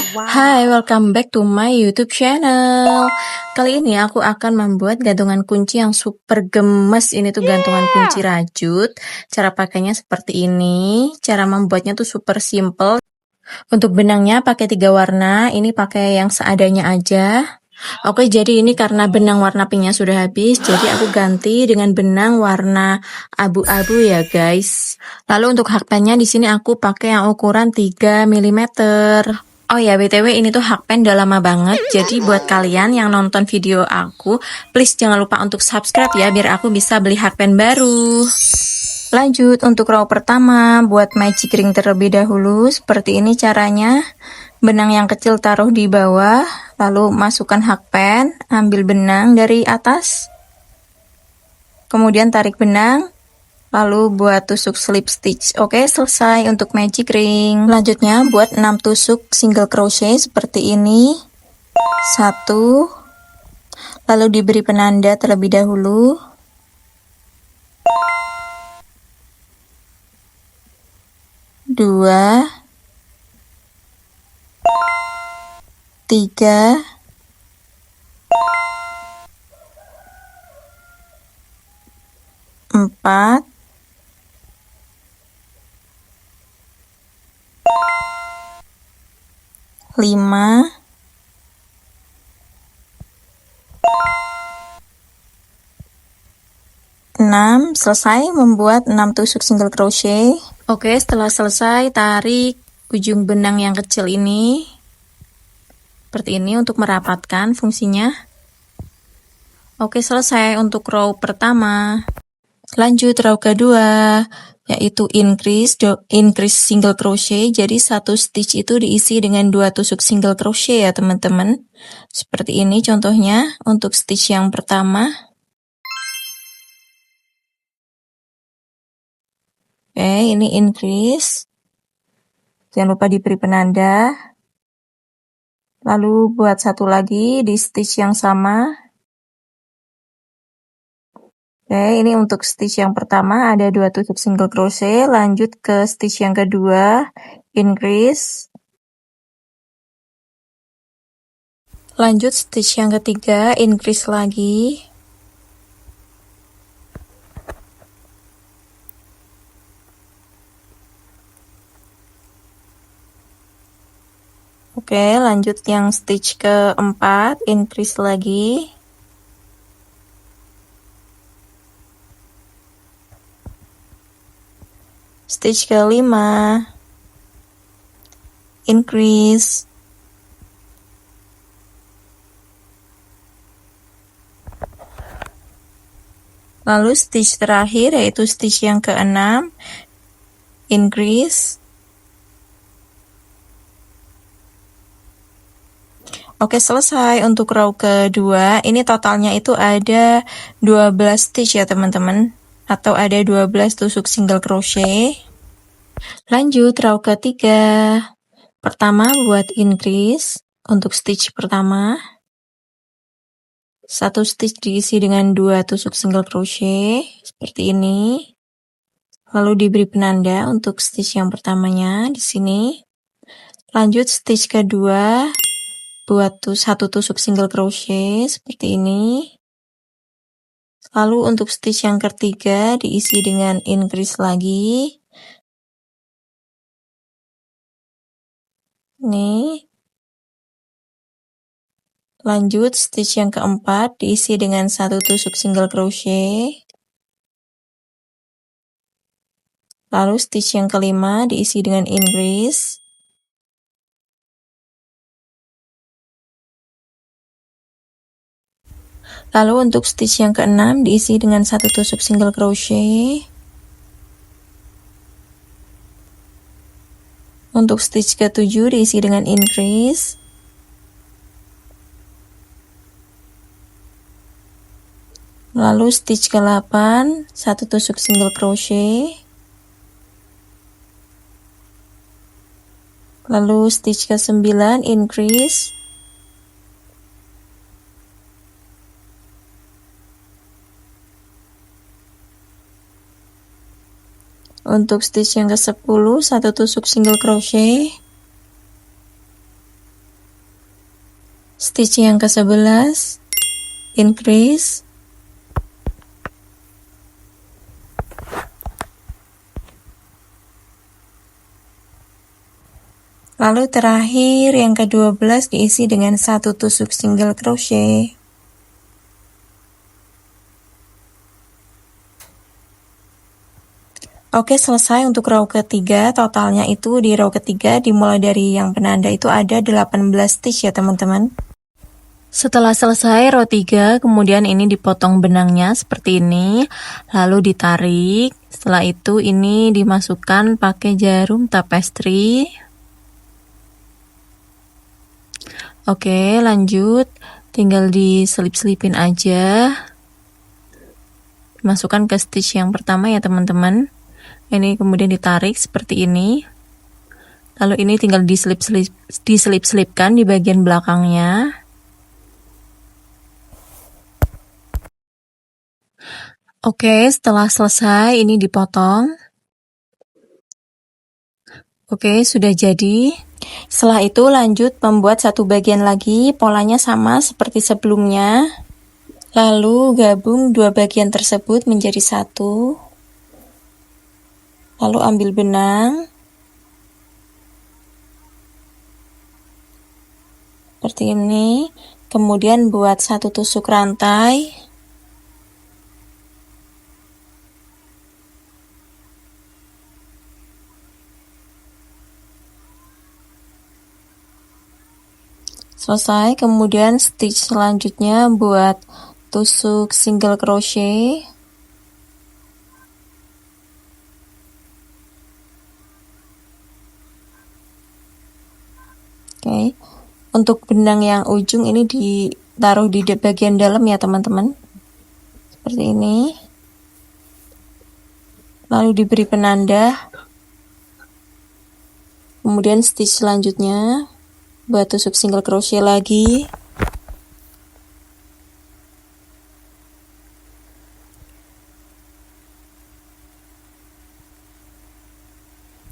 Hai, welcome back to my YouTube channel. Kali ini aku akan membuat gantungan kunci yang super gemes. Ini tuh gantungan kunci rajut. Cara pakainya seperti ini. Cara membuatnya tuh super simple. Untuk benangnya pakai 3 warna. Ini pakai yang seadanya aja. Oke, jadi ini karena benang warna pinknya sudah habis, jadi aku ganti dengan benang warna abu-abu ya guys. Lalu untuk hakpennya di sini aku pakai yang ukuran 3 mm. Oh ya, BTW ini tuh hakpen udah lama banget, jadi buat kalian yang nonton video aku, please jangan lupa untuk subscribe ya, biar aku bisa beli hakpen baru. Lanjut, untuk row pertama, buat magic ring terlebih dahulu, seperti ini caranya. Benang yang kecil taruh di bawah, lalu masukkan hakpen, ambil benang dari atas, kemudian tarik benang, lalu buat tusuk slip stitch. Oke, selesai untuk magic ring. Lanjutnya buat 6 tusuk single crochet seperti ini. 1, lalu diberi penanda terlebih dahulu. 2, 3, 4, 5, 6. Selesai membuat 6 tusuk single crochet. Oke, setelah selesai tarik ujung benang yang kecil ini seperti ini untuk merapatkan fungsinya. Oke, selesai untuk row pertama. Lanjut row kedua, yaitu increase single crochet. Jadi satu stitch itu diisi dengan 2 tusuk single crochet ya teman-teman. Seperti ini contohnya untuk stitch yang pertama. Oke, ini increase. Jangan lupa diberi penanda. Lalu buat satu lagi di stitch yang sama. Oke, ini untuk stitch yang pertama ada 2 tusuk single crochet. Lanjut ke stitch yang kedua, increase. Lanjut stitch yang ketiga, increase lagi. Oke, lanjut yang stitch keempat, increase lagi. Stitch kelima, increase. Lalu stitch terakhir yaitu stitch yang keenam, increase. Oke, selesai untuk row kedua. Ini totalnya itu ada 12 stitch ya teman-teman, atau ada 12 tusuk single crochet. Lanjut row ketiga. Pertama buat increase untuk stitch pertama. 1 stitch diisi dengan 2 tusuk single crochet seperti ini. Lalu diberi penanda untuk stitch yang pertamanya di sini. Lanjut stitch kedua, buat 1 tusuk single crochet seperti ini. Lalu untuk stitch yang ketiga diisi dengan increase lagi. Nih. Lanjut stitch yang keempat diisi dengan 1 tusuk single crochet. Lalu stitch yang kelima diisi dengan increase. Lalu untuk stitch yang keenam diisi dengan 1 tusuk single crochet. Untuk stitch ke-7 diisi dengan increase. Lalu stitch ke-8, 1 tusuk single crochet. Lalu stitch ke-9 increase. Untuk stitch yang ke-10, 1 tusuk single crochet. Stitch yang ke-11, increase. Lalu terakhir yang ke-12 diisi dengan 1 tusuk single crochet. Oke, selesai untuk row ketiga. Totalnya itu di row ketiga dimulai dari yang penanda itu ada 18 stitch ya teman-teman. Setelah selesai row 3, kemudian ini dipotong benangnya seperti ini, lalu ditarik. Setelah itu ini dimasukkan pakai jarum tapestry. Oke, lanjut. Tinggal diselip-selipin aja. Masukkan ke stitch yang pertama ya teman-teman. Ini kemudian ditarik seperti ini. Lalu ini tinggal diselip-selipkan di bagian belakangnya. Oke, setelah selesai ini dipotong. Oke, sudah jadi. Setelah itu lanjut membuat satu bagian lagi, polanya sama seperti sebelumnya. Lalu gabung dua bagian tersebut menjadi satu. Lalu ambil benang. Seperti ini. Kemudian buat satu tusuk rantai. Selesai, kemudian stitch selanjutnya buat tusuk single crochet. Oke. Untuk benang yang ujung ini ditaruh di bagian dalam ya teman-teman. Seperti ini. Lalu diberi penanda. Kemudian stitch selanjutnya buat tusuk single crochet lagi.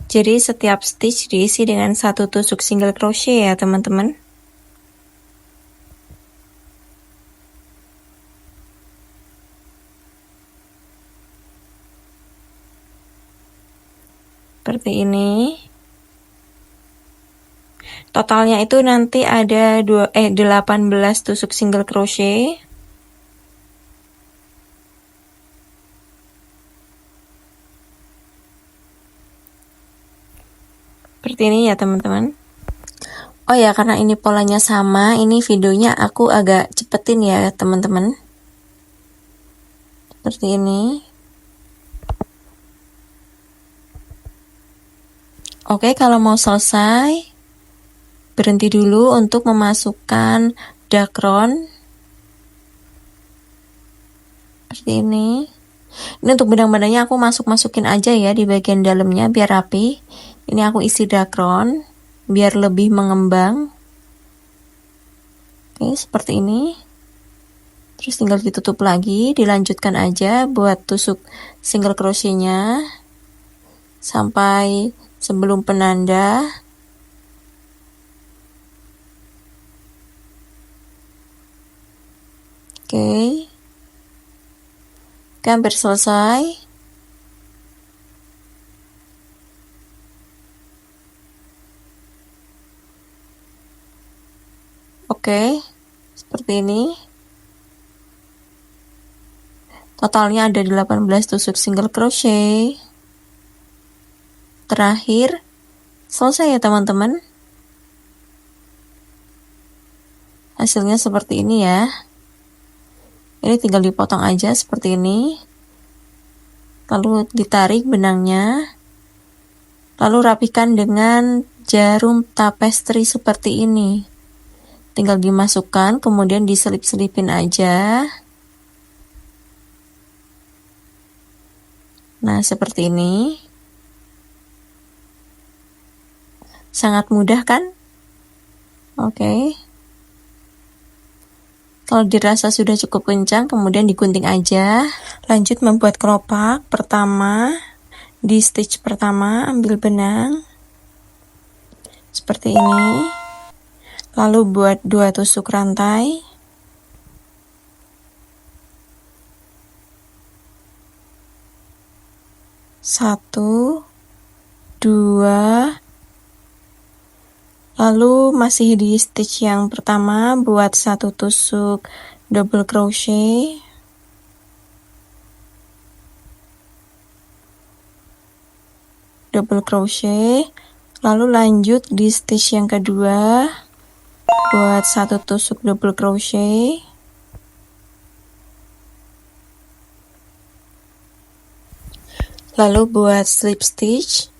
Jadi setiap stitch diisi dengan satu tusuk single crochet ya teman-teman. Seperti ini. Totalnya itu nanti ada 18 tusuk single crochet. Seperti ini ya teman-teman. Oh ya, karena ini polanya sama, ini videonya aku agak cepetin ya teman-teman. Seperti ini. Oke, kalau mau selesai, berhenti dulu untuk memasukkan dakron. Seperti ini. Ini untuk benang-benangnya aku masukin aja ya di bagian dalamnya biar rapi. Ini aku isi dakron biar lebih mengembang. Oke, seperti ini. Terus tinggal ditutup lagi, dilanjutkan aja buat tusuk single crochetnya sampai sebelum penanda. Oke, hampir selesai. Oke, seperti ini. Totalnya ada 18 tusuk single crochet. Terakhir, selesai ya teman-teman. Hasilnya seperti ini ya. Ini tinggal dipotong aja seperti ini. Lalu ditarik benangnya. Lalu rapikan dengan jarum tapestry seperti ini. Tinggal dimasukkan, kemudian diselip-selipin aja. Nah, seperti ini. Sangat mudah kan? Oke. Kalau dirasa sudah cukup kencang, kemudian digunting aja. Lanjut membuat kelopak. Pertama, di stitch pertama ambil benang seperti ini. lalu buat 2 tusuk rantai, satu, dua, lalu masih di stitch yang pertama buat 1 tusuk double crochet, lalu lanjut di stitch yang kedua buat 1 tusuk double crochet, lalu buat slip stitch.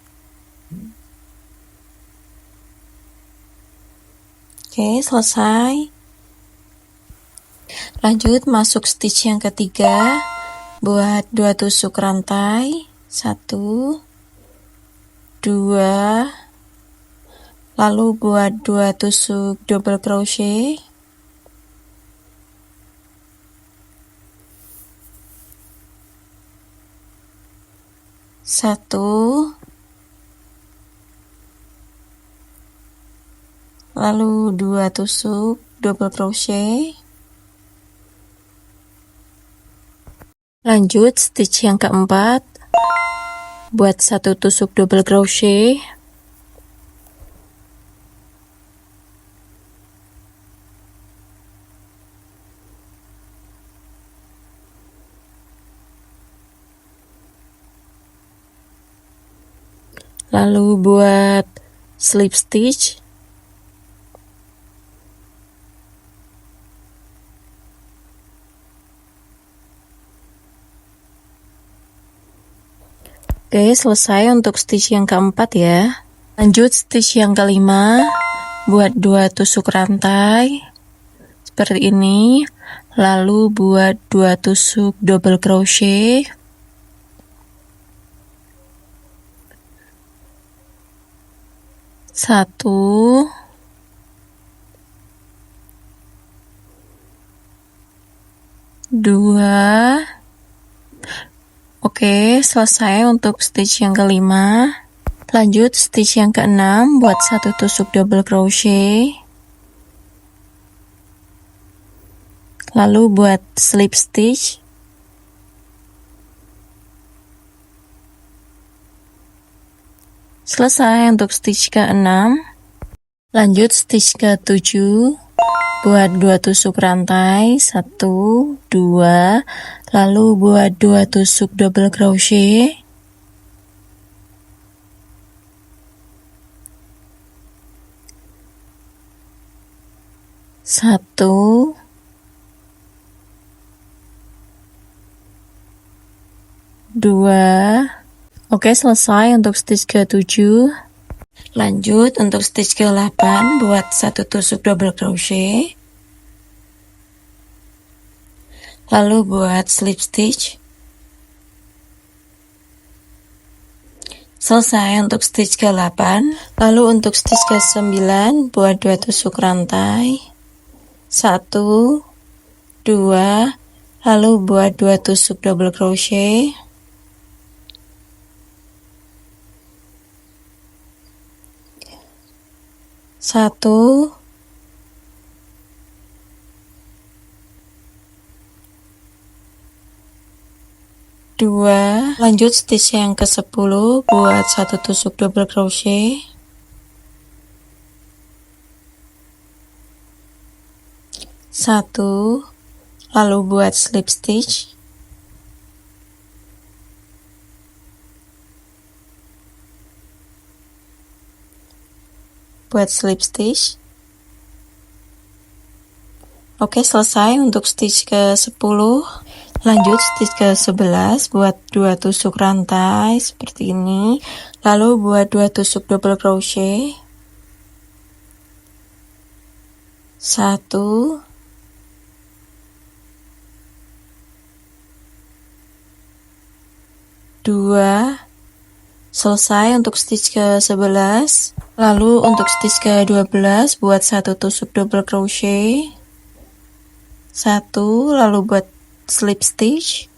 Oke, selesai. Lanjut masuk stitch yang ketiga buat 2 tusuk rantai, 1, 2, lalu buat 2 tusuk double crochet, satu, lalu 2 tusuk double crochet, lanjut stitch yang keempat buat 1 tusuk double crochet, lalu buat slip stitch, oke, selesai untuk stitch yang keempat ya. Lanjut stitch yang kelima buat 2 tusuk rantai seperti ini, lalu buat 2 tusuk double crochet, satu, dua. Oke, selesai untuk stitch yang kelima. Lanjut stitch yang keenam buat 1 tusuk double crochet, lalu buat slip stitch, selesai untuk stitch ke-6. Lanjut stitch ke-7 buat 2 tusuk rantai, 1, 2, lalu buat 2 tusuk double crochet, satu, dua. Oke, selesai untuk stitch ke-7. Lanjut untuk stitch ke-8 buat 1 tusuk double crochet, lalu buat slip stitch, selesai untuk stitch ke-8. Lalu untuk stitch ke-9 buat 2 tusuk rantai, 1, 2, lalu buat 2 tusuk double crochet, satu, dua. Lanjut stitch yang ke-10 buat 1 tusuk double crochet, satu, lalu buat slip stitch, Oke, selesai untuk stitch ke-10. Lanjut stitch ke-11 buat 2 tusuk rantai seperti ini, lalu buat 2 tusuk double crochet, satu, dua. Selesai untuk stitch ke-11. Lalu untuk stitch ke-12 buat 1 tusuk double crochet, satu, lalu buat slip stitch,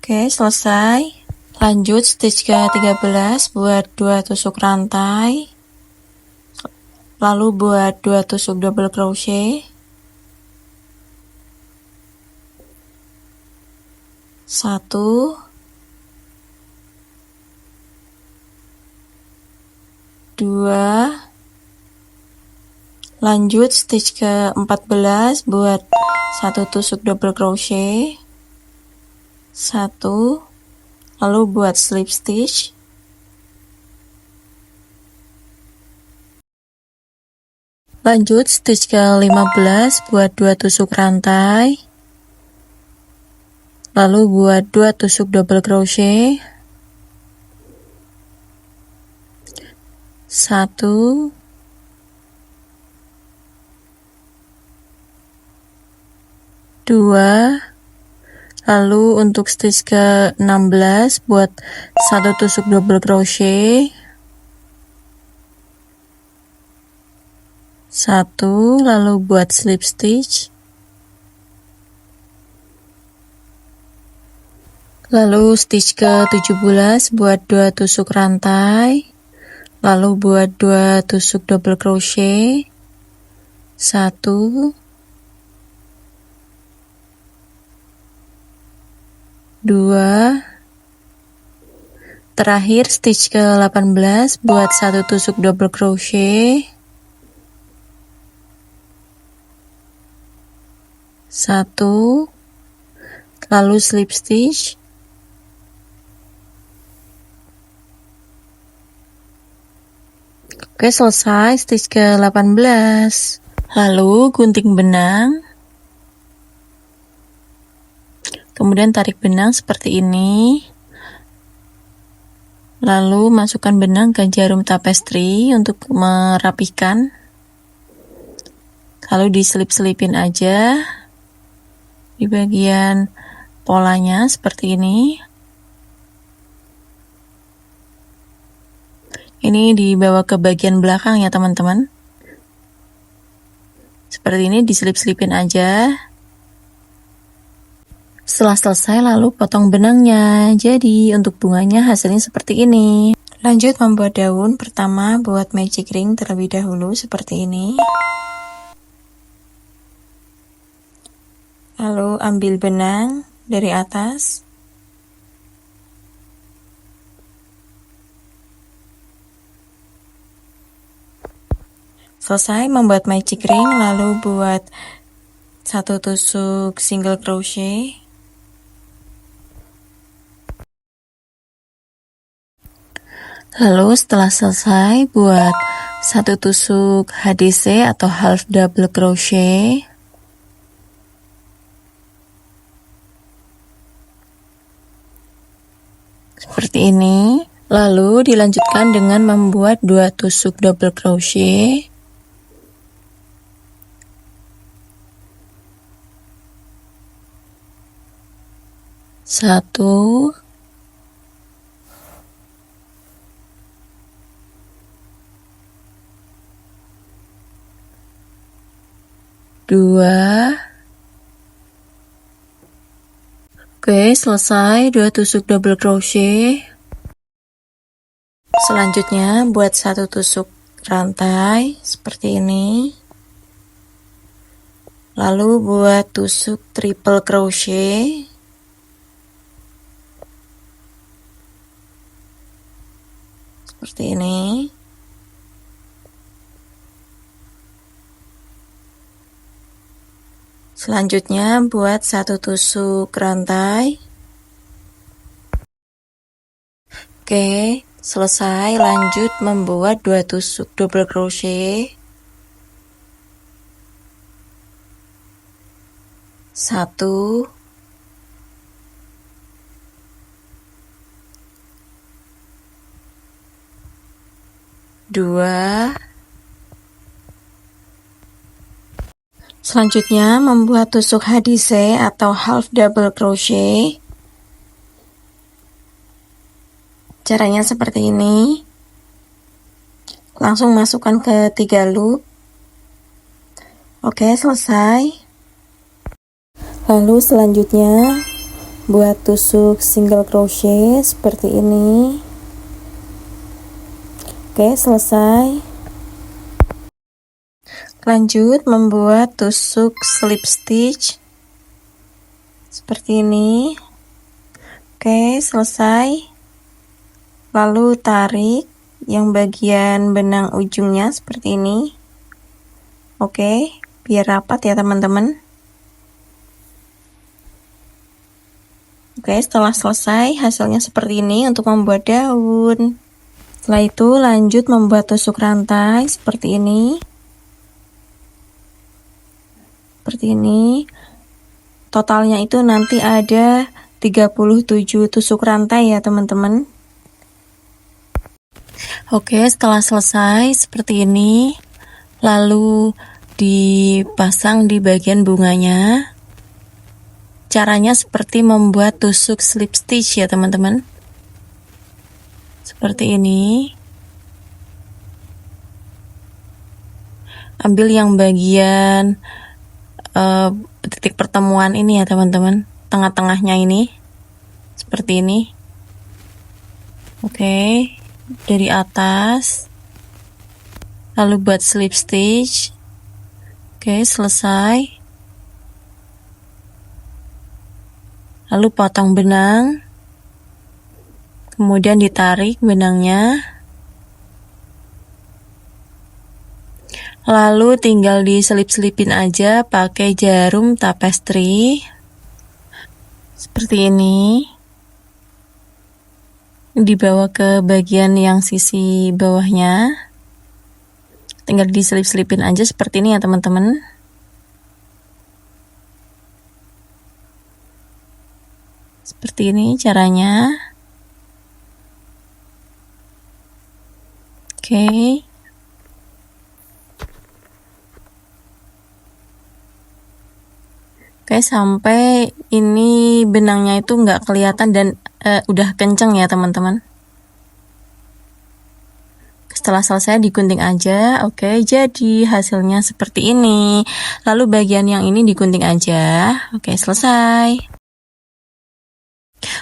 oke, selesai. Lanjut stitch ke-13 buat 2 tusuk rantai, lalu buat 2 tusuk double crochet, 1, 2, lanjut stitch ke-14 buat 1 tusuk double crochet, 1, lalu buat slip stitch, lanjut stitch ke-15 buat 2 tusuk rantai, lalu buat 2 tusuk double crochet, 1, 2, lalu untuk stitch ke-16 buat 1 tusuk double crochet, 1, lalu buat slip stitch, lalu stitch ke-17 buat 2 tusuk rantai, lalu buat 2 tusuk double crochet, 1, 2, terakhir stitch ke-18 buat 1 tusuk double crochet, 1, lalu slip stitch, oke, selesai stitch ke-18. Lalu gunting benang, kemudian tarik benang seperti ini, lalu masukkan benang ke jarum tapestry untuk merapikan, lalu diselip-selipin aja di bagian polanya seperti ini. Ini dibawa ke bagian belakang ya teman-teman. Seperti ini, diselip-selipin aja. Setelah selesai lalu potong benangnya. Jadi untuk bunganya hasilnya seperti ini. Lanjut membuat daun. Pertama buat magic ring terlebih dahulu seperti ini. Lalu ambil benang dari atas. Selesai membuat magic ring, lalu buat 1 tusuk single crochet, lalu setelah selesai buat 1 tusuk HDC atau half double crochet, seperti ini. Lalu dilanjutkan dengan membuat 2 tusuk double crochet, 1, 2, oke, selesai 2 tusuk double crochet. Selanjutnya buat 1 tusuk rantai seperti ini, lalu buat tusuk triple crochet, seperti ini. Selanjutnya buat 1 tusuk rantai. Oke, selesai. Lanjut membuat 2 tusuk double crochet, 1, 2, selanjutnya membuat tusuk HDC atau half double crochet. Caranya seperti ini. Langsung masukkan ke 3 loop. Oke, selesai. Lalu selanjutnya buat tusuk single crochet seperti ini. Oke, selesai. Lanjut membuat tusuk slip stitch seperti ini. Oke, selesai. Lalu tarik yang bagian benang ujungnya seperti ini. Oke, biar rapat ya teman-teman. Oke, setelah selesai hasilnya seperti ini untuk membuat daun. Setelah itu lanjut membuat tusuk rantai seperti ini. Seperti ini. Totalnya itu nanti ada 37 tusuk rantai ya teman-teman. Oke, setelah selesai seperti ini. Lalu dipasang di bagian bunganya. Caranya seperti membuat tusuk slip stitch ya teman-teman. Seperti ini. Ambil yang bagian titik pertemuan ini ya teman-teman, tengah-tengahnya ini. Seperti ini. Oke, dari atas. Lalu buat slip stitch. Oke, selesai. Lalu potong benang, kemudian ditarik benangnya, lalu tinggal diselip-selipin aja pakai jarum tapestry seperti ini. Dibawa ke bagian yang sisi bawahnya, tinggal diselip-selipin aja seperti ini ya teman-teman. Seperti ini caranya. Oke. Oke, sampai ini benangnya itu nggak kelihatan dan udah kenceng ya teman-teman. Setelah selesai digunting aja. Oke, jadi hasilnya seperti ini. Lalu bagian yang ini digunting aja. Oke, selesai.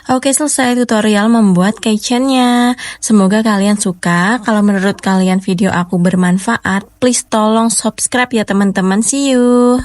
Oke, selesai tutorial membuat keychainnya. Semoga kalian suka. Kalau menurut kalian video aku bermanfaat, please tolong subscribe ya teman-teman. See you.